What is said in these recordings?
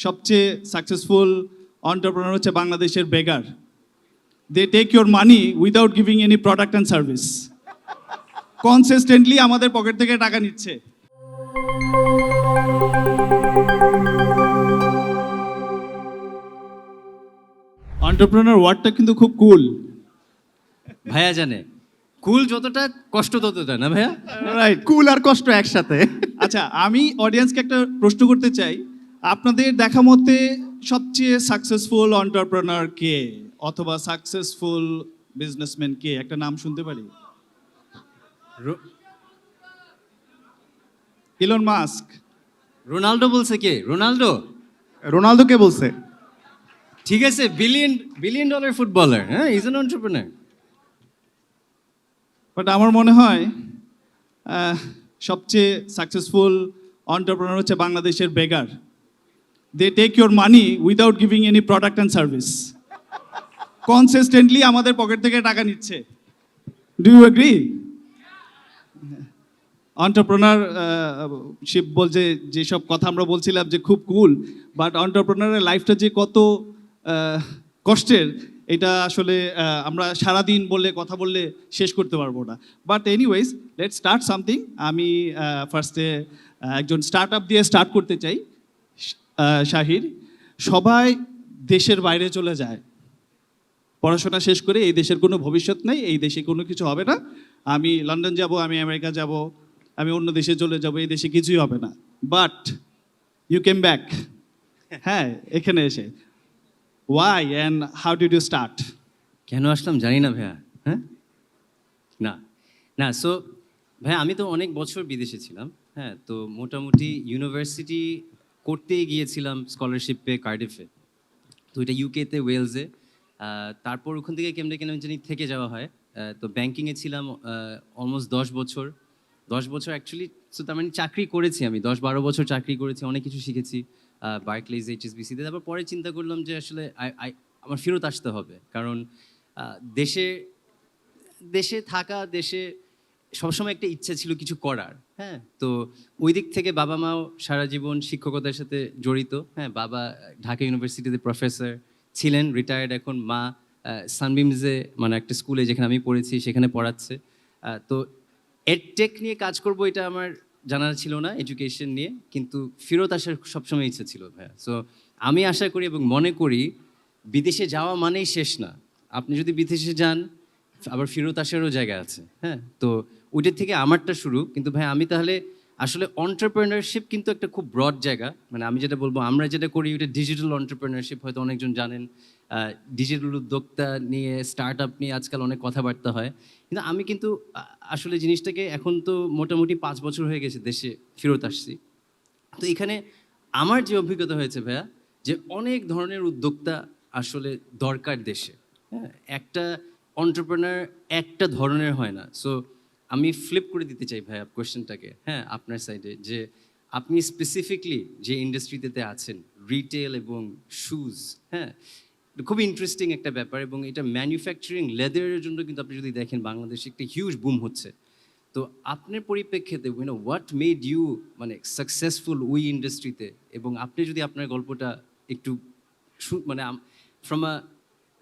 সবচেয়ে successful entrepreneur হচ্ছে বাংলাদেশের beggar. They take your money without giving any product and service. Consistently আমাদের পকেট থেকে টাকা নিচ্ছে। এন্টারপ্রেনার ওয়ার্ডটা কিন্তু খুব কুল। ভাইয়া জানে কুল যতটা কষ্ট ততটা না ভাইয়া। রাইট, কুল আর কষ্ট একসাথে। আচ্ছা, আমি অডিয়েন্সকে একটা প্রশ্ন করতে চাই, আপনাদের দেখা মতে সবচেয়ে সাকসেসফুল এন্টারপ্রেনার কে, অথবা সাকসেসফুল বিজনেসম্যান কে? একটা নাম শুনতে পারি? Elon Musk. রোনাল্ডো বলছে কে? রোনাল্ডো? রোনালদো কে বলছে? ঠিক আছে, বিলিয়ন ডলার ফুটবলার। হ্যাঁ, ইজ অ্যান এন্টারপ্রেনার। বাট আমার মনে হয় সবচেয়ে সাকসেসফুল এন্টারপ্রেনার হচ্ছে বাংলাদেশের beggar. They take your money without giving any product and service. Consistently আমাদের পকেট থেকে টাকা নিচ্ছে। Do you agree? Entrepreneurship বলছে, যেসব কথা আমরা বলছিলাম যে খুব কুল, বাট এন্টারপ্রেনারের লাইফটা যে কত কষ্টের, এটা আসলে আমরা সারাদিন কথা বললে শেষ করতে পারবো না। But anyways, let's start something. আমি ফার্স্টে একজন স্টার্ট আপ দিয়ে স্টার্ট করতে চাই। শাহির, সবাই দেশের বাইরে চলে যায় পড়াশোনা শেষ করে, এই দেশের কোনো ভবিষ্যৎ নেই, এই দেশে কোনো কিছু হবে না, আমি লন্ডন যাব, আমি আমেরিকা যাব, আমি অন্য দেশে চলে যাব, এই দেশে কিছুই হবে না। বাট ইউ কেম ব্যাক, হ্যাঁ, এখানে এসে। Why and how did you start? কেন আসলাম জানি না ভাইয়া। হ্যাঁ, না না সো ভাইয়া, আমি তো অনেক বছর বিদেশে ছিলাম। হ্যাঁ, তো মোটামুটি ইউনিভার্সিটি করতেই গিয়েছিলাম স্কলারশিপ পেয়ে কার্ডিফে। তো এটা ইউকেতে, ওয়েলসে। তারপর ওখান থেকে কেমনে কেন জানি থেকে যাওয়া হয়। তো ব্যাংকিংয়ে ছিলাম অলমোস্ট 10 বছর। 10 বছর অ্যাকচুয়ালি, সো তার মানে চাকরি করেছি আমি, 10-12 বছর চাকরি করেছি, অনেক কিছু শিখেছি বার্কলেজ, HSBCতে। তারপর পরে চিন্তা করলাম যে আসলে আমার ফেরত আসতে হবে, কারণ দেশে দেশে থাকা, দেশে সবসময় একটা ইচ্ছা ছিল কিছু করার। হ্যাঁ, তো ওই দিক থেকে বাবা মাও সারা জীবন শিক্ষকতার সাথে জড়িত। হ্যাঁ, বাবা ঢাকা ইউনিভার্সিটিতে প্রফেসর ছিলেন, রিটায়ার্ড এখন। মা সানবিমসে, মানে একটা স্কুলে যেখানে আমি পড়েছি সেখানে পড়াচ্ছে। তো এডটেক নিয়ে কাজ করব এটা আমার জানা ছিল না, এডুকেশন নিয়ে, কিন্তু ফেরত আসার সবসময় ইচ্ছা ছিল ভাইয়া। সো আমি আশা করি এবং মনে করি বিদেশে যাওয়া মানেই শেষ না। আপনি যদি বিদেশে যান, আবার ফেরত আসারও জায়গা আছে। হ্যাঁ, তো ওইটার থেকে আমারটা শুরু। কিন্তু ভাই, আমি তাহলে আসলে এন্টারপ্রেনারশিপ কিন্তু একটা খুব ব্রড জায়গা। মানে আমি যেটা বলবো, আমরা যেটা করি ওটা ডিজিটাল এন্টারপ্রেনারশিপ, হয়তো অনেকজন জানেন। ডিজিটাল উদ্যোক্তা নিয়ে, স্টার্ট আপ নিয়ে আজকাল অনেক কথাবার্তা হয়। কিন্তু আমি কিন্তু আসলে জিনিসটাকে, এখন তো মোটামুটি 5 বছর হয়ে গেছে দেশে ফেরত আসছি। তো এখানে আমার যে অভিজ্ঞতা হয়েছে ভাইয়া, যে অনেক ধরনের উদ্যোক্তা আসলে দরকার দেশে। হ্যাঁ, একটা এন্টারপ্রেনার একটা ধরনের হয় না। সো আমি ফ্লিপ করে দিতে চাই ভাইয়া কোয়েশ্চেনটাকে, হ্যাঁ, আপনার সাইডে, যে আপনি স্পেসিফিকলি যে ইন্ডাস্ট্রিতে আছেন, রিটেল এবং শুজ, হ্যাঁ, খুব ইন্টারেস্টিং একটা ব্যাপার। এবং এটা ম্যানুফ্যাকচারিং, লেদারের জন্য কিন্তু আপনি যদি দেখেন বাংলাদেশে একটা হিউজ বুম হচ্ছে। তো আপনার পরিপ্রেক্ষিতে হোয়াট মেড ইউ মানে সাকসেসফুল ওই ইন্ডাস্ট্রিতে, এবং আপনি যদি আপনার গল্পটা একটু মানে from a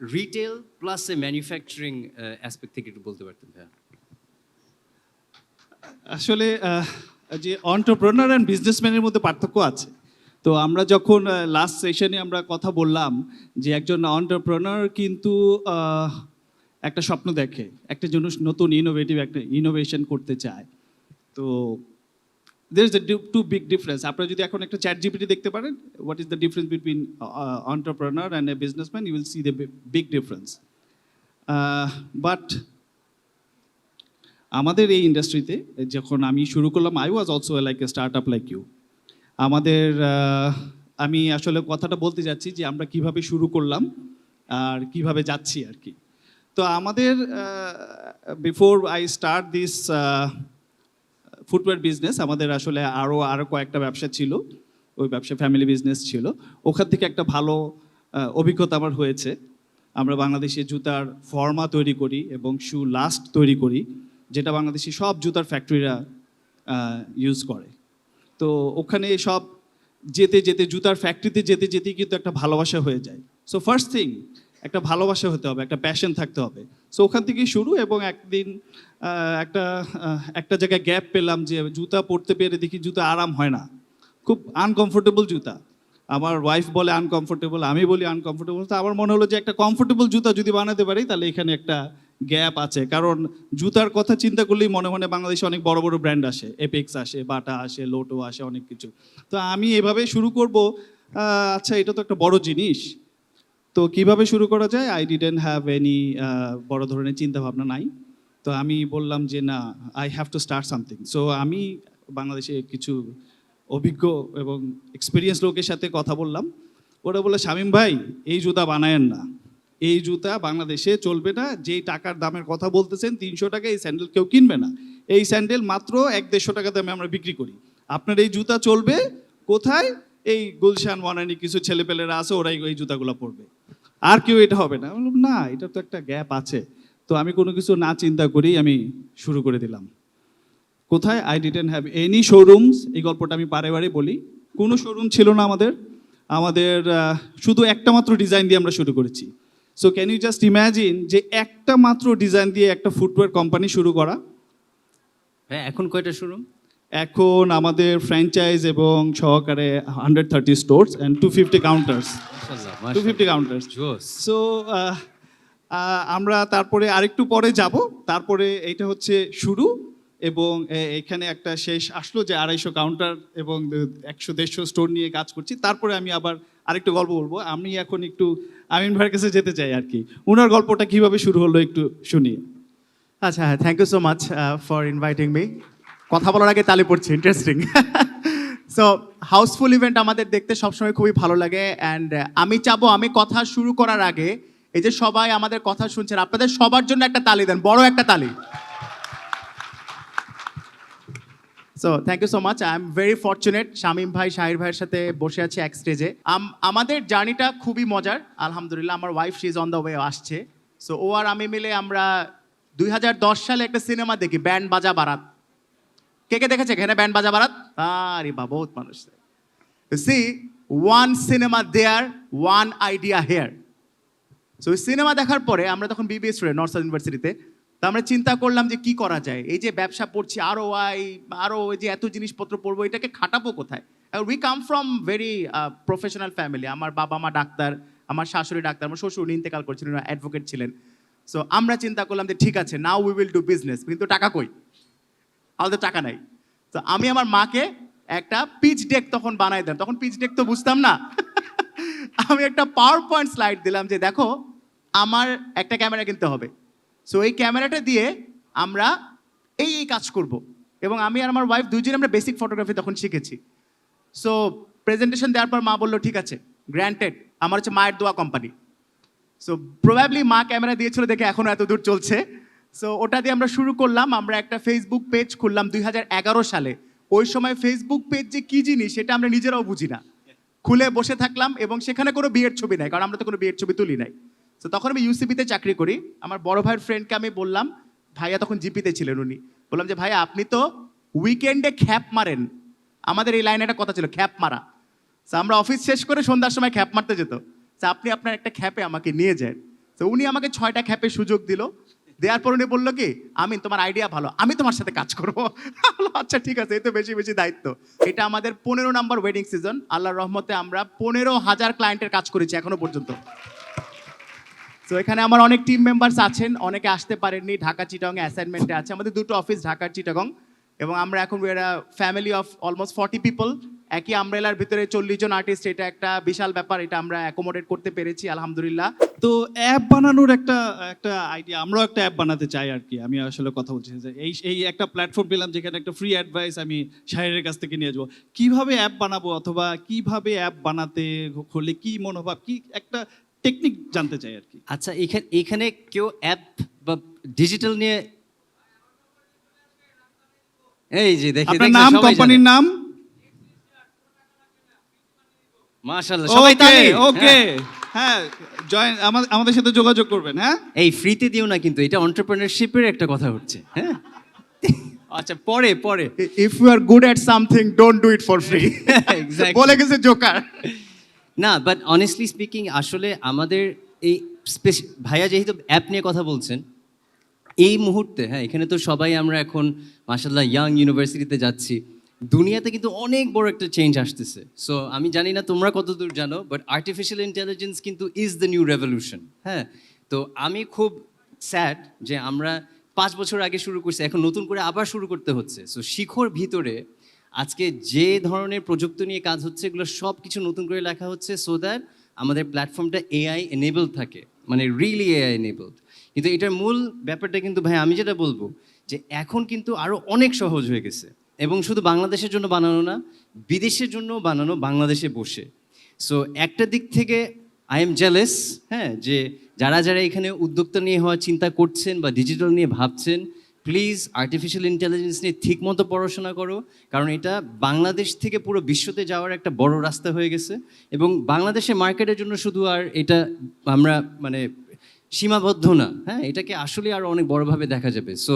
retail plus A manufacturing aspect থেকে একটু বলতে পারতেন ভাইয়া। আসলে যে এন্টারপ্রেনার অ্যান্ড বিজনেসম্যানের মধ্যে পার্থক্য আছে। তো আমরা যখন লাস্ট সেশনে আমরা কথা বললাম যে একজন এন্টারপ্রেনার কিন্তু একটা স্বপ্ন দেখে, একটা জিনিস নতুন ইনোভেটিভ একটা ইনোভেশন করতে চায়। তো there is too big difference. আপনারা যদি এখন একটা চ্যাট জিপিটি দেখতে পারেন, what is the difference between entrepreneur and a businessman, you will see the big difference. But আমাদের এই ইন্ডাস্ট্রিতে যখন আমি শুরু করলাম, I was also like a start up like you. আমাদের আমি আসলে কথাটা বলতে যাচ্ছি যে আমরা কিভাবে শুরু করলাম আর কিভাবে যাচ্ছি আর কি। তো আমাদের before I start this footwear business, আমাদের আসলে আরও কয়েকটা ব্যবসা ছিল। ওই ব্যবসা ফ্যামিলি বিজনেস ছিল। ওখান থেকে একটা ভালো অভিজ্ঞতা আমার হয়েছে। আমরা বাংলাদেশে জুতার ফর্মা তৈরি করি এবং শু লাস্ট তৈরি করি, যেটা বাংলাদেশি সব জুতার ফ্যাক্টরিরা ইউজ করে। তো ওখানে সব যেতে যেতে জুতার ফ্যাক্টরিতে যেতে যেতে কিন্তু একটা ভালোবাসা হয়ে যায়। সো ফার্স্ট থিং একটা ভালোবাসা হতে হবে, একটা প্যাশন থাকতে হবে। সো ওখান থেকেই শুরু, এবং একদিন একটা জায়গায় গ্যাপ পেলাম যে জুতা পরতে পেরে দেখি জুতা আরাম হয় না, খুব আনকমফোর্টেবল জুতা। আমার ওয়াইফ বলে আনকমফোর্টেবল, আমি বলি আনকমফোর্টেবল। তো আমার মনে হলো যে একটা কমফোর্টেবল জুতা যদি বানাতে পারি তাহলে এখানে একটা গ্যাপ আছে। কারণ জুতার কথা চিন্তা করলেই মনে মনে বাংলাদেশে অনেক বড় বড় ব্র্যান্ড আসে, এপেক্স আসে, বাটা আসে, লোটো আসে, অনেক কিছু। তো আমি এভাবে শুরু করব, আচ্ছা এটা তো একটা বড় জিনিস, তো কিভাবে শুরু করা যায়? আই ডিডন্ট হ্যাভ এনি বড় ধরনের চিন্তা ভাবনা নাই। তো আমি বললাম যে না, I have to start something. So আমি বাংলাদেশে কিছু অভিজ্ঞ এবং এক্সপিরিয়েন্স লোকের সাথে কথা বললাম। ওরা বলে, শামীম ভাই এই জুতা বানায়েন না, এই জুতা বাংলাদেশে চলবে না, যেই টাকার দামের কথা বলতেছেন 300 টাকা, এই স্যান্ডেল কেউ কিনবে না। এই স্যান্ডেল মাত্র 100-150 টাকা দামে আমরা বিক্রি করি, আপনার এই জুতা চলবে কোথায়? এই গুলশান ওয়ানানি কিছু ছেলেপেলেরা আছে, ওরাই এই জুতাগুলো পরবে, আর কেউ এটা হবে না। আমি বললাম না, এটা তো একটা গ্যাপ আছে। তো আমি কোনো কিছু না চিন্তা করেই আমি শুরু করে দিলাম। কোথায়? I didn't have any শোরুমস। এই গল্পটা আমি বারে বারে বলি, কোনো শোরুম ছিল না আমাদের। আমাদের শুধু একটা মাত্র ডিজাইন দিয়ে আমরা শুরু করেছি। So can you just imagine যে একটা মাত্র ডিজাইন দিয়ে একটা ফুটওয়্যার কোম্পানি শুরু করা। হ্যাঁ, এখন কয়টা শোরুম? এখন আমাদের ফ্র্যাঞ্চাইজ এবং সহকারে 130 স্টোরস অ্যান্ড 250 কাউন্টার্স। মাশাআল্লাহ, 250 কাউন্টার্স। জোস। সো আমরা তারপরে আরেকটু পরে যাব। তারপরে এইটা হচ্ছে শুরু, এবং এখানে একটা শেষ আসলো যে 250 কাউন্টার এবং 100-150 স্টোর নিয়ে কাজ করছি। তারপরে আমি আবার আরেকটু গল্প বলবো। আমি এখন একটু আমিন ভাইয়ের কাছে যেতে চাই আর কি, ওনার গল্পটা কিভাবে শুরু হলো একটু শুনি। আচ্ছা, হ্যাঁ, thank you so much for inviting me. কথা বলার আগে তালি পড়ছি, ইন্টারেস্টিং। সো হাউসফুল ইভেন্ট আমাদের দেখতে সবসময় খুবই ভালো লাগে। অ্যান্ড আমি চাবো আমি কথা শুরু করার আগে এই যে সবাই আমাদের কথা শুনছেন, আপনাদের সবার জন্য একটা তালি দেন, বড় একটা তালি। So thank you so much. I am very fortunate, Shamim ভাই, শাহির ভাইয়ের সাথে বসে আছি এক স্টেজে। আমাদের জার্নিটা খুবই মজার, আলহামদুলিল্লাহ। আমার wife she is on the way, আসছে। সো ও আর আমি মিলে আমরা 2010 সালে একটা সিনেমা দেখি, ব্যান্ড বাজা বারাত। কে কে দেখেছে এখানে ব্যান্ড বাজা বারাত? আরে বা, বহুত মানুষ। সি, ওয়ান সিনেমা দেয়ার, ওয়ান আইডিয়া হেয়ার। সো ওই সিনেমা দেখার পরে আমরা তখন বিবিএ স্টুডেন্ট, নর্থ সাউথ ইউনিভার্সিটিতে। তো আমরা চিন্তা করলাম যে কি করা যায়, এই যে ব্যবসা পড়ছি, আরও ওই যে এত জিনিসপত্র পড়বো, এটাকে খাটাবো কোথায়? We come from very professional family. আমার বাবা মা ডাক্তার, আমার শাশুড়ি ডাক্তার, আমার শ্বশুর ইন্তেকাল করছিলেন, অ্যাডভোকেট ছিলেন। সো আমরা চিন্তা করলাম যে ঠিক আছে, now we will do business, কিন্তু টাকা কই? আমাদের টাকা নাই। তো আমি আমার মাকে একটা পিচ ডেক তখন বানাই দিলাম, তখন পিচ ডেক তো বুঝতাম না। আমি একটা পাওয়ার পয়েন্ট স্লাইড দিলাম যে দেখো, আমার একটা ক্যামেরা কিনতে হবে। সো এই ক্যামেরাটা দিয়ে আমরা এই কাজ করব। এবং আমি আর আমার ওয়াইফ দুইজনে আমরা বেসিক ফটোগ্রাফি তখন শিখেছি। সো প্রেজেন্টেশন দেওয়ার পর মা বললো ঠিক আছে, গ্র্যান্টেড। আমার হচ্ছে মায়ের দোয়া কোম্পানি। সো প্রবাবলি মা ক্যামেরা দিয়েছিল দেখে এখনো এত দূর চলছে। সো ওটা দিয়ে আমরা শুরু করলাম। আমরা একটা ফেসবুক পেজ খুললাম 2011 সালে। ওই সময় ফেসবুক পেজ যে কি জিনিস সেটা আমরা নিজেরাও বুঝি না। খুলে বসে থাকলাম, এবং সেখানে কোনো বিয়ের ছবি নাই, কারণ আমরা তো কোনো বিয়ের ছবি তুলি নাই। তো তখন আমি ইউসিবিতে চাকরি করি। আমার বড় ভাইয়ের ফ্রেন্ডকে আমি বললাম, ভাইয়া তখন জিপিতে ছিলেন উনি, বললাম যে ভাইয়া আপনি তো উইকেন্ডে খ্যাপ মারেন, আমাদের এই লাইনে একটা কথা ছিল খ্যাপ মারা। তো আমরা অফিস শেষ করে সন্ধ্যার সময় খ্যাপ মারতে যেত। তো আপনি আপনার একটা খ্যাপে আমাকে নিয়ে যান। তো উনি আমাকে 6টা খ্যাপের সুযোগ দিল। দেওয়ার পর উনি বললো কি, আমি তোমার আইডিয়া ভালো, আমি তোমার সাথে কাজ করবো। আচ্ছা ঠিক আছে, এই তো বেশি বেশি দায়িত্ব। এটা আমাদের 15 নম্বর ওয়েডিং সিজন। আল্লাহর রহমতে আমরা 15,000 ক্লায়েন্টের কাজ করেছি এখনো পর্যন্ত। তো এখানে আমার অনেক টিম মেম্বার্স আছেন, অনেকে আসতে পারেননি, ঢাকা চিটাগং অ্যাসাইনমেন্টে আছে। আমাদের দুটো অফিস, ঢাকার চিটাগং, এবং আমরা এখন ফ্যামিলি অফ অলমোস্ট 40 পিপল। একই আমব্রেলার ভিতরে 40 জন আর্টিস্ট, এটা একটা বিশাল ব্যাপার। এটা আমরা অ্যাকোমোডেট করতে পেরেছি আলহামদুলিল্লাহ। তো অ্যাপ বানানোর একটা আইডিয়া, আমরাও একটা অ্যাপ বানাতে চাই আর কি। আমি আসলে কথা বলছি যে এই একটা প্ল্যাটফর্ম পেলাম যেখানে একটা ফ্রি অ্যাডভাইস আমি শাহেরের কাছ থেকে নিয়ে যাবো, কিভাবে অ্যাপ বানাবো, অথবা কিভাবে অ্যাপ বানাতে হলে কি মনোভাব, কি একটা টেকনিক জানতে চাই আর কি। আচ্ছা, এখানে কেউ অ্যাপ বা ডিজিটাল নিয়ে, এই যে দেখি, আপনার নাম, কোম্পানির নাম? মাশাআল্লাহ, সবাই ওকে তালি। ওকে, হ্যাঁ, জয়েন, আমাদের সাথে যোগাযোগ করবেন। হ্যাঁ, এই ফ্রিতে দিও না কিন্তু, এটা এন্টারপ্রেনারশিপের একটা কথা হচ্ছে। হ্যাঁ, আচ্ছা পরে পরে If you are good at something, don't do it for free. Exactly. বলে গেছে জোকার। না বাট অনেস্টলি স্পিকিং আসলে আমাদের এই ভাইয়া যেহেতু অ্যাপ নিয়ে কথা বলছেন এই মুহূর্তে, হ্যাঁ এখানে তো সবাই আমরা এখন মাশাআল্লাহ ইয়াং ইউনিভার্সিটিতে যাচ্ছি, দুনিয়াতে কিন্তু অনেক বড় একটা চেঞ্জ আসতেছে। সো আমি জানি না তোমরা কতদূর জানো, বাট আর্টিফিশিয়াল ইন্টেলিজেন্স কিন্তু ইজ দ্য নিউ রেভলিউশন। হ্যাঁ, তো আমি খুব স্যাড যে আমরা 5 বছর আগে শুরু করছি, এখন নতুন করে আবার শুরু করতে হচ্ছে। সো শিখর ভিতরে আজকে যে ধরনের প্রযুক্তি নিয়ে কাজ হচ্ছে এগুলো সব কিছু নতুন করে লেখা হচ্ছে সো দ্যাট আমাদের প্ল্যাটফর্মটা এআই এনেবলড থাকে, মানে রিয়েলি এআই এনেবলড। কিন্তু এটার মূল ব্যাপারটা কিন্তু ভাই আমি যেটা বলবো যে এখন কিন্তু আরও অনেক সহজ হয়ে গেছে, এবং শুধু বাংলাদেশের জন্য বানানো না, বিদেশের জন্য বানানো বাংলাদেশে বসে। সো একটা দিক থেকে আই এম জেলাস, হ্যাঁ, যে যারা যারা এখানে উদ্যোক্তা নিয়ে হওয়ার চিন্তা করছেন বা ডিজিটাল নিয়ে ভাবছেন, প্লিজ আর্টিফিশিয়াল ইন্টেলিজেন্স নিয়ে ঠিকমতো পড়াশোনা করো, কারণ এটা বাংলাদেশ থেকে পুরো বিশ্বতে যাওয়ার একটা বড় রাস্তা হয়ে গেছে। এবং বাংলাদেশের মার্কেটের জন্য শুধু আর এটা আমরা মানে সীমাবদ্ধ না, হ্যাঁ, এটাকে আসলে আরও অনেক বড়োভাবে দেখা যাবে। সো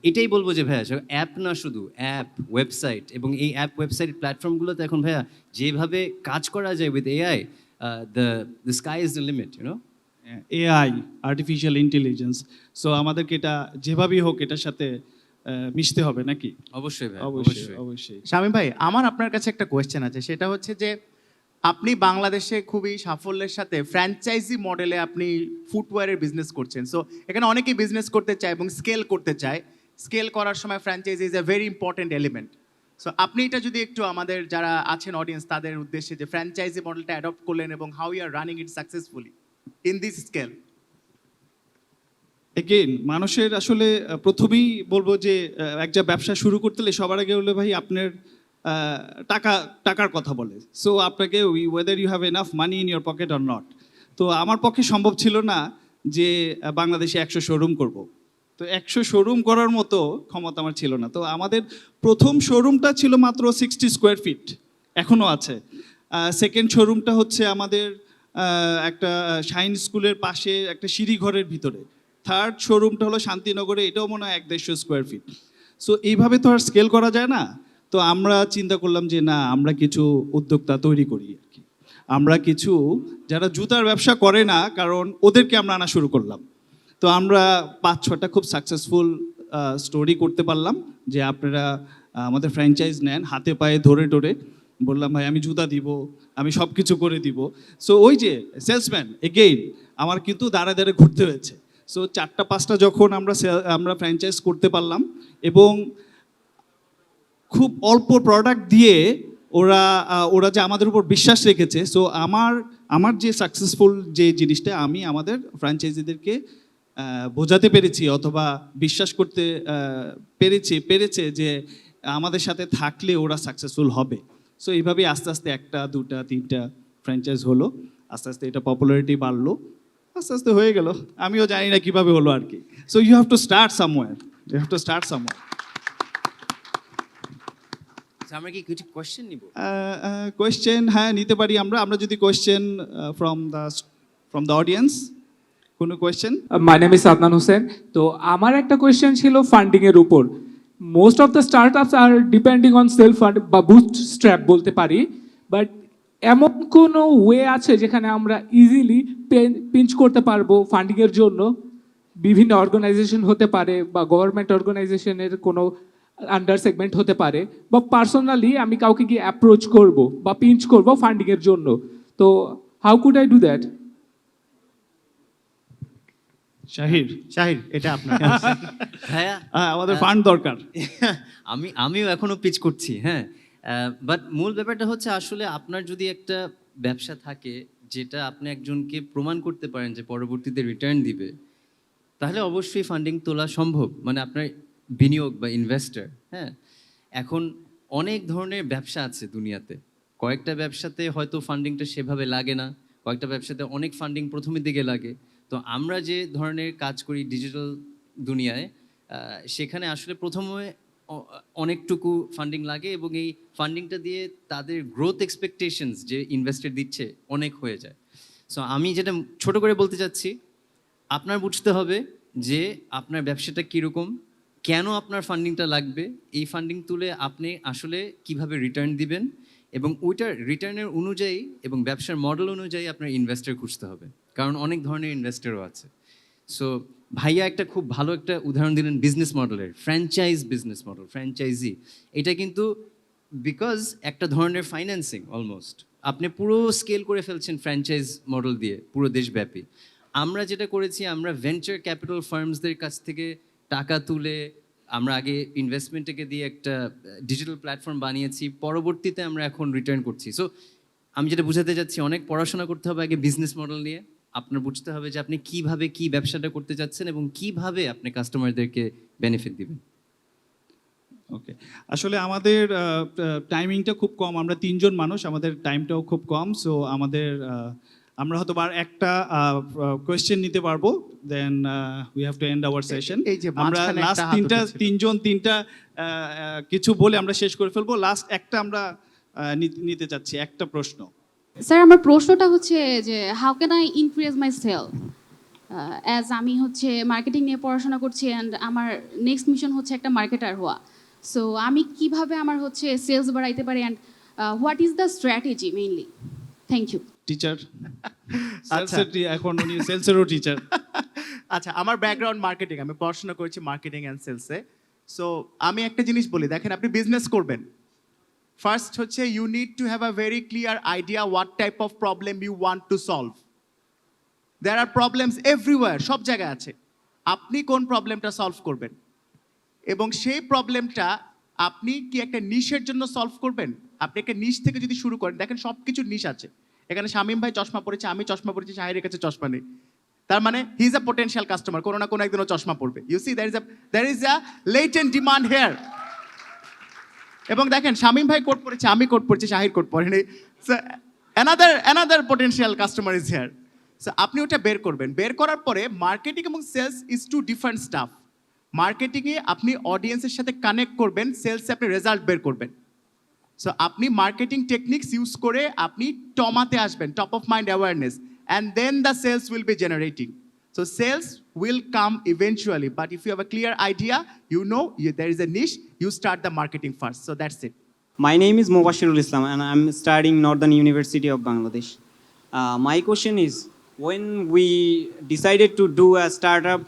এটাই বলবো যে ভাইয়া অ্যাপ না, শুধু অ্যাপ, ওয়েবসাইট, এবং এই অ্যাপ ওয়েবসাইট প্ল্যাটফর্মগুলোতে এখন ভাইয়া যেভাবে কাজ করা যায় with AI, the sky is the limit, you know. AI, artificial intelligence, so আমাদেরকে এটা যেভাবেই হোক এটার সাথে মিশতে হবে নাকি? অবশ্যই ভাই, অবশ্যই অবশ্যই। শামীম ভাই, আমার আপনার কাছে একটা কোয়েশ্চেন আছে, সেটা হচ্ছে যে আপনি বাংলাদেশে খুবই সাফল্যের সাথে ফ্র্যাঞ্চাইজি মডেলে আপনি ফুটওয়্যারের বিজনেস করছেন। সো এখানে অনেকেই বিজনেস করতে চায় এবং স্কেল করতে চায়। স্কেল করার সময় franchise is a very important element. So আপনি এটা যদি একটু আমাদের যারা আছেন অডিয়েন্স তাদের উদ্দেশ্যে, যে ফ্র্যাঞ্চাইজি মডেলটা অ্যাডপ্ট করলেন এবং how you are running it successfully in this scale. Again মানুষের আসলে প্রথমেই বলবো যে একটা ব্যবসা শুরু করতে হলে সবার আগে হলো ভাই আপনার টাকার কথা বলে। সো আপনাকে whether you have enough money in your pocket or not. তো আমার পক্ষে সম্ভব ছিল না যে বাংলাদেশে 100 শোরুম করব। তো 100 শোরুম করার মতো ক্ষমতা আমার ছিল না। তো আমাদের প্রথম শোরুমটা ছিল মাত্র 60 স্কোয়ার ফিট, এখনও আছে। সেকেন্ড শোরুমটা হচ্ছে আমাদের একটা শাইন স্কুলের পাশে একটা সিঁড়িঘরের ভিতরে। থার্ড শোরুমটা হলো শান্তিনগরে, এটাও মনে হয় 150 স্কোয়ার ফিট। সো এইভাবে তো আর স্কেল করা যায় না। তো আমরা চিন্তা করলাম যে না, আমরা কিছু উদ্যোক্তা তৈরি করি আর কি। আমরা কিছু যারা জুতার ব্যবসা করে না, কারণ ওদেরকে আমরা আনা শুরু করলাম। তো আমরা 5-6টা খুব সাকসেসফুল স্টোরি করতে পারলাম যে আপনারা আমাদের ফ্র্যাঞ্চাইজ নেন, হাতে পায়ে ধরে টরে বললাম ভাই আমি জুতা দিব, আমি সব কিছু করে দিব। সো ওই যে সেলসম্যান, এগেইন আমার কিন্তু দাঁড়ায় দাঁড়ায় ঘুরতে হয়েছে। সো 4টা-5টা যখন আমরা ফ্র্যাঞ্চাইজ করতে পারলাম, এবং খুব অল্প প্রোডাক্ট দিয়ে ওরা যে আমাদের উপর বিশ্বাস রেখেছে। সো আমার যে সাকসেসফুল যে জিনিসটা আমি আমাদের ফ্র্যাঞ্চাইজিদেরকে বোঝাতে পেরেছি অথবা বিশ্বাস করতে পেরেছে যে আমাদের সাথে থাকলে ওরা সাকসেসফুল হবে। সো এইভাবেই আস্তে আস্তে 1টা 2টা 3টা ফ্র্যাঞ্চাইজ হলো, আস্তে আস্তে এটা পপুলারিটি বাড়লো, আস্তে আস্তে হয়ে গেল। আমিও জানি না কিভাবে হলো আর কি। So you have to start somewhere, আমরা কি কিছু কোয়েশ্চেন নিব? কোয়েশ্চেন হ্যাঁ নিতে পারি আমরা যদি কোয়েশ্চেন ফ্রম দ্য অডিয়েন্স, কোনো question? My name is Sadnan Hossain. তো আমার একটা কোয়েশ্চেন ছিল ফান্ডিং এর উপর। Most of the startups are depending on self fund বা বুটস্ট্র্যাপ বলতে পারি, বাট এমন কোনো ওয়ে আছে যেখানে আমরা ইজিলি পিঞ্চ করতে পারবো ফান্ডিং এর জন্য? বিভিন্ন অর্গানাইজেশন হতে পারে বা গভর্নমেন্ট অর্গানাইজেশনের কোনো আন্ডার সেগমেন্ট হতে পারে, বা পার্সোনালি আমি কাউকে গিয়ে অ্যাপ্রোচ করব বা পিঞ্চ করব ফান্ডিং এর জন্য। তো how could I do that? Shahir এটা আপনার। ভাইয়া আমাদের ফান্ড দরকার। আমিও এখনো পিচ করছি, হ্যাঁ। বাট মূল ব্যাপারটা হচ্ছে আসলে আপনার যদি একটা ব্যবসা থাকে যেটা আপনি একজনকে প্রমাণ করতে পারেন যে পরবর্তীতে রিটার্ন দিবে, তাহলে অবশ্যই ফান্ডিং তোলা সম্ভব, মানে আপনার বিনিয়োগ বা ইনভেস্টর। হ্যাঁ, এখন অনেক ধরনের ব্যবসা আছে দুনিয়াতে। কয়েকটা ব্যবসাতে হয়তো ফান্ডিংটা সেভাবে লাগে না, কয়েকটা ব্যবসাতে অনেক ফান্ডিং প্রথমের দিকে লাগে। তো আমরা যে ধরনের কাজ করি ডিজিটাল দুনিয়ায়, সেখানে আসলে প্রথমে অনেকটুকু ফান্ডিং লাগে, এবং এই ফান্ডিংটা দিয়ে তাদের গ্রোথ এক্সপেকটেশনস যে ইনভেস্টর দিচ্ছে অনেক হয়ে যায়। সো আমি যেটা ছোট করে বলতে চাচ্ছি, আপনার বুঝতে হবে যে আপনার ব্যবসাটা কীরকম, কেন আপনার ফান্ডিংটা লাগবে, এই ফান্ডিং তুলে আপনি আসলে কিভাবে রিটার্ন দিবেন, এবং ওইটার রিটার্নের অনুযায়ী এবং ব্যবসার মডেল অনুযায়ী আপনার ইনভেস্টর খুঁজতে হবে, কারণ অনেক ধরনের ইনভেস্টরও আছে। সো ভাইয়া একটা খুব ভালো একটা উদাহরণ দিলেন বিজনেস মডেলের, ফ্র্যাঞ্চাইজ বিজনেস মডেল, ফ্র্যাঞ্চাইজি। এটা কিন্তু বিকজ একটা ধরনের ফাইন্যান্সিং অলমোস্ট, আপনি পুরো স্কেল করে ফেলছেন ফ্র্যাঞ্চাইজ মডেল দিয়ে পুরো দেশব্যাপী। আমরা যেটা করেছি, আমরা ভেঞ্চার ক্যাপিটাল ফার্মসদের কাছ থেকে টাকা তুলে আমরা আগে ইনভেস্টমেন্টটাকে দিয়ে একটা ডিজিটাল প্ল্যাটফর্ম বানিয়েছি, পরবর্তীতে আমরা এখন রিটার্ন করছি। সো আমি যেটা বোঝাতে চাচ্ছি, অনেক পড়াশোনা করতে হবে আগে বিজনেস মডেল নিয়ে। আপনার বুঝতে হবে যে আপনি কিভাবে কি ব্যবসাটা করতে চাচ্ছেন এবং কিভাবে আপনি কাস্টমারদেরকে বেনিফিট দিবেন। ওকে, আসলে আমাদের টাইমিংটা খুব কম, আমরা 3 জন মানুষ, আমাদের টাইমটাও খুব কম। সো আমাদের আমরা হয়তো আর একটা কোয়েশ্চেন নিতে পারবো, then we have to end our session. এই যে আমরা মাঝখানে লাস্ট একটা হাত উঠেছিল। তিনটা কিছু বলে আমরা শেষ করে ফেলবো। লাস্ট একটা আমরা নিতে চাচ্ছি একটা প্রশ্ন। স্যার, আমার প্রশ্নটা হচ্ছে যে how can I increase my sale, as আমি হচ্ছে মার্কেটিং নিয়ে পড়াশোনা করছি অ্যান্ড আমার নেক্সট মিশন হচ্ছে একটা মার্কেটার হওয়া। সো আমি কিভাবে আমার হচ্ছে সেলস বাড়াইতে পারি and what is the strategy mainly? Thank you. Teacher, আচ্ছা। এখন উনি সেলসেরও টিচার। আচ্ছা, আমার ব্যাকগ্রাউন্ড মার্কেটিং, আমি পড়াশোনা করেছি মার্কেটিং অ্যান্ড সেলসে। সো আমি একটা জিনিস বলি, দেখেন আপনি বিজনেস করবেন, ফার্স্ট হচ্ছে you need to have a very clear idea what type of problem you want to solve. There are problems everywhere, সব জায়গায় আছে। আপনি কোন প্রবলেমটা সলভ করবেন এবং সেই প্রবলেমটা আপনি কি একটা নিশের জন্য সলভ করবেন? আপনি একটা নিশ থেকে যদি শুরু করেন, দেখেন সব কিছুর নিশ আছে। এখানে শামীম ভাই চশমা পড়েছে, আমি চশমা পড়েছি, শাহিরের কাছে চশমা নেই, তার মানে he is a potential customer, কোনো না কোনো একদিনও চশমা পড়বে। You see there is a latent demand here. এবং দেখেন শামীম ভাই কোট পড়েছে, আমি কোট পড়েছি, শাহির কোট পড়েনি, another potential customer is here. So আপনি ওটা বের করবেন। বের করার পরে মার্কেটিং এবং sales is two different stuff. মার্কেটিংয়ে আপনি অডিয়েন্সের সাথে কানেক্ট করবেন, সেলসে আপনি রেজাল্ট বের করবেন। সো আপনি মার্কেটিং টেকনিক্স ইউজ করে আপনি টমাতে আসবেন, top of mind awareness, and then the sales will be generating. So sales will come eventually, but if you have a clear idea, you know there is a niche, you start the marketing first. So that's it. My name is Mubashirul Islam and I'm studying Northern University of Bangladesh. My question is, when we decided to do a startup,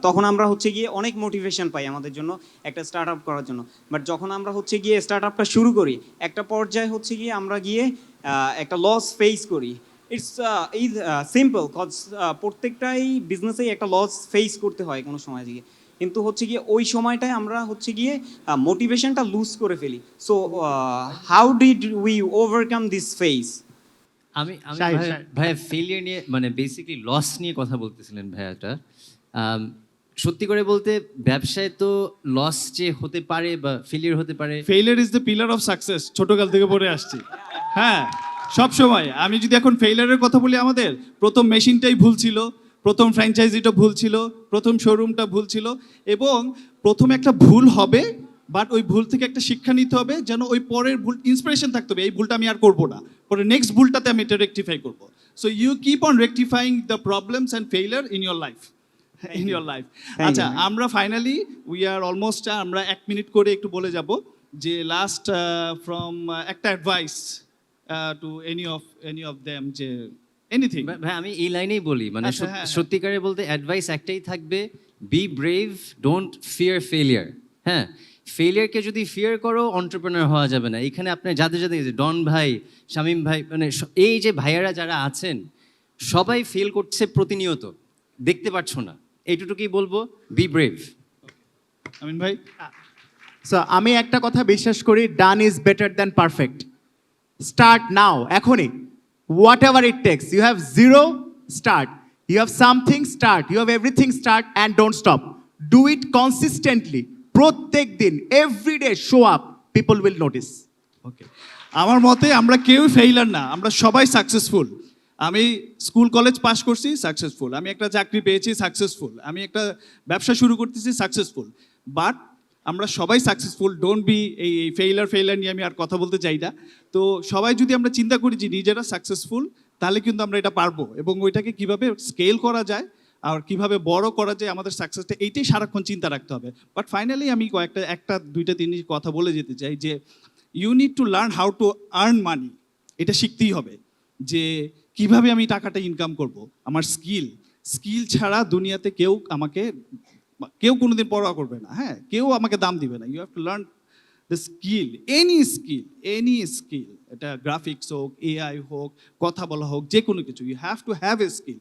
তখন আমরা হচ্ছে গিয়ে অনেক motivation পাই আমাদের জন্য একটা startup করার জন্য। বাট যখন আমরা হচ্ছে গিয়ে স্টার্টআপটা শুরু করি, একটা পর্যায়ে হচ্ছে গিয়ে আমরা গিয়ে একটা লস ফেস করি। ইটস সিম্পল, কজ প্রত্যেকটাই বিজনেসেই একটা লস ফেস করতে হয় কোনো সময় গিয়ে, কিন্তু হচ্ছে গিয়ে ওই সময়টায় আমরা হচ্ছে গিয়ে মোটিভেশনটা লুজ করে ফেলি। So how did we overcome this phase? আমি শাহিদ, ভাইয়া ফেলিয়ার নিয়ে, মানে বেসিক্যালি লস নিয়ে কথা বলতেছিলেন ভাইয়াটা। সত্যি করে বলতে ব্যবসায় তো লস যে হতে পারে বা ফেলিয়ার হতে পারে। Failure is the pillar of success, ছোটকাল থেকে পড়ে আসছি। হ্যাঁ, সব সময়। আমি যদি এখন ফেইলিয়ারের কথা বলি, আমাদের প্রথম মেশিনটাই ভুল ছিল, প্রথম ফ্র্যাঞ্চাইজিটা ভুল ছিল, প্রথম শোরুমটা ভুল ছিল, এবং প্রথম একটা ভুল হবে, বাট ওই ভুল থেকে একটা শিক্ষা নিতে হবে, যেন ওই পরের ভুল ইন্সপিরেশন থাকতে হবে, এই ভুলটা আমি আর করবো না, পরে নেক্সট ভুলটাতে আমি এটা রেকটিফাই করবো। So you keep on rectifying the problems and failure in your life, in your life. আচ্ছা, আমরা ফাইনালি উই আর অলমোস্ট, আমরা 1 মিনিট করে একটু বলে যাব যে লাস্ট ফ্রম একটা advice to any of them, যে এনিথিং। ভাই আমি এই লাইনেই বলি, মানে আচ্ছা, হ্যাঁ, হ্যাঁ। সত্যিকারে বলতে অ্যাডভাইস একটাই থাকবে, B brave, don't fear failure. হ্যাঁ, ফেলিয়ারকে যদি ফিয়ার করো, এন্টারপ্রেনার হওয়া যাবে না। এখানে আপনার যাদের ডন ভাই, শামীম ভাই, মানে এই যে ভাইয়ারা যারা আছেন, সবাই ফেল করছে প্রতিনিয়ত, দেখতে পাচ্ছ না। এইটুকুই বলবো, বি ব্রেভ। আমিন ভাই? সো আমি একটা কথা বিশ্বাস করি, done is better than perfect. Start now, এখনই, whatever it takes. You have zero, start. You have something, start. You have everything, start, and don't stop. Do it consistently, প্রত্যেক দিন, every day show up, people will notice. Okay, আমার মতে আমরা কেউ failure না, আমরা সবাই সাকসেসফুল। আমি স্কুল কলেজ পাস করছি, সাকসেসফুল। আমি একটা চাকরি পেয়েছি, সাকসেসফুল। আমি একটা ব্যবসা শুরু করতেছি, সাকসেসফুল। বাট আমরা সবাই সাকসেসফুল। ডোন্ট বি এই ফেইলার নিয়ে আমি আর কথা বলতে চাই না। তো সবাই যদি আমরা চিন্তা করি যে নিজেরা সাকসেসফুল, তাহলে কিন্তু আমরা এটা পারবো, এবং ওইটাকে কিভাবে স্কেল করা যায় আর কিভাবে বড় করা যায় আমাদের সাকসেসটা, এইটাই সারাক্ষণ চিন্তা রাখতে হবে। বাট ফাইনালি আমি একটা দুইটা তিনটি কথা বলে যেতে চাই যে you need to learn how to earn money. এটা শিখতেই হবে যে কিভাবে আমি টাকাটা ইনকাম করব। আমার স্কিল ছাড়া দুনিয়াতে কেউ কোনোদিন পরোয়া করবে না, হ্যাঁ, কেউ আমাকে দাম দিবে না। You have to learn the skill, any skill, এটা গ্রাফিক্স হোক, এআই হোক, কথা বলা হোক, যে কোনো কিছু, you have to have a skill.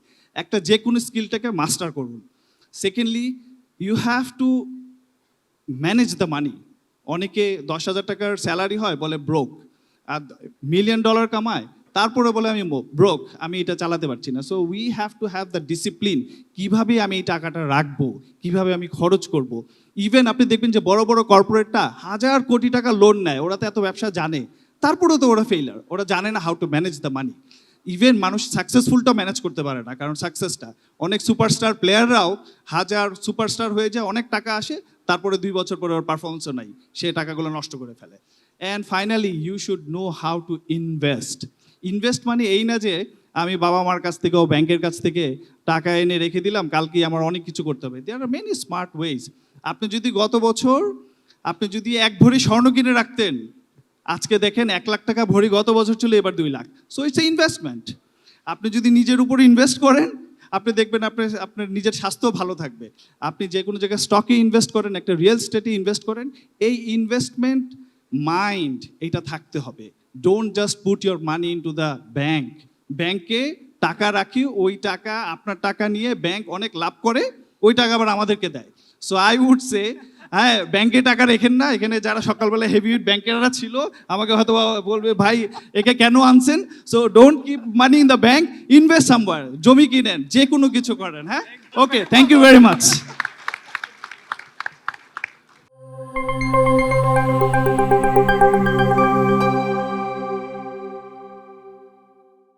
যে কোনো স্কিলটাকে মাস্টার করুন। Secondly, you have to manage the money. অনেকে 10,000 টাকার স্যালারি হয়, বলে ব্রোক, আর $1 মিলিয়ন কামায়, তারপরে বলে আমি ব্রোক, আমি এটা চালাতে পারছি না। So we have to have the discipline, কিভাবে আমি এই টাকাটা রাখবো, কিভাবে আমি খরচ করব। ইভেন আপনি দেখবেন যে বড় বড় কর্পোরেটটা 1,000 কোটি টাকা লোন নেয়, ওরা তো এত ব্যবসা জানে, তারপরেও তো ওরা ফেইলার, ওরা জানে না how to manage the money. Even মানুষ সাকসেসফুলটা ম্যানেজ করতে পারে না, কারণ সাকসেসটা অনেক সুপারস্টার প্লেয়াররাও 1,000 সুপারস্টার হয়ে যায়, অনেক টাকা আসে, তারপরে 2 বছর পরে ওর পারফরমেন্সও নাই, সে টাকাগুলো নষ্ট করে ফেলে। And finally you should know how to invest মানে এই না যে আমি বাবা মার কাছ থেকে ও ব্যাংকের কাছ থেকে টাকা এনে রেখে দিলাম, কালকে আমার অনেক কিছু করতে হবে। দেয়ার আর মেনি স্মার্ট ওয়েজ। আপনি যদি গত বছর যদি 1 ভরি স্বর্ণ কিনে রাখতেন, আজকে দেখেন 1 লাখ টাকা ভরি, গত বছর ছিল, এবার 2 lakh. So it's a investment. আপনি যদি নিজের উপর ইনভেস্ট করেন, আপনি দেখবেন আপনার নিজের স্বাস্থ্য ভালো থাকবে। আপনি যে কোনো জায়গায় স্টকে ইনভেস্ট করেন, একটা রিয়েল স্টেটে ইনভেস্ট করেন, এই ইনভেস্টমেন্ট মাইন্ড এটা থাকতে হবে। Don't just put your money into the ব্যাংকে টাকা রাখি, ওই টাকা, আপনার টাকা নিয়ে ব্যাংক অনেক লাভ করে, ওই টাকা আবার আমাদেরকে দেয়। সো আই উড সে, হ্যাঁ, ব্যাংকে টাকা রেখেন না। এখানে যারা সকালবেলা হেভি ব্যাংকেরা ছিল, আমাকে হয়তো বলবে, ভাই একে কেন আনছেন? So don't keep money in the bank, invest somewhere, জমি কিনেন, যে কোনো কিছু করেন। হ্যাঁ, ওকে, থ্যাংক ইউ ভেরি মাচ।